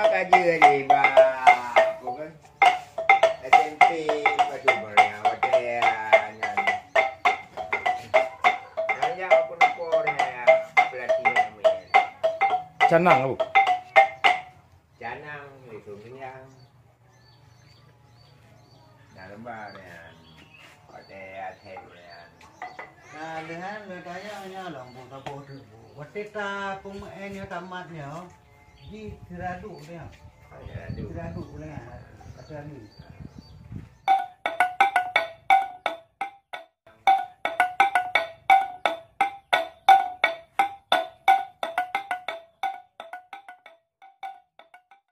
kerja ni aku kan. SMP baju Maria hotel nyan. Nanya aku nak Korea pelatih namanya. Canang apa? Canang itu kenyang. Dah lembar nyan. Hotel nyan. Nah, dengan bedanya lampu tapur. Watita pemainnya tamatnya di Tiradu dia. Ada Tiradu boleh ada ni.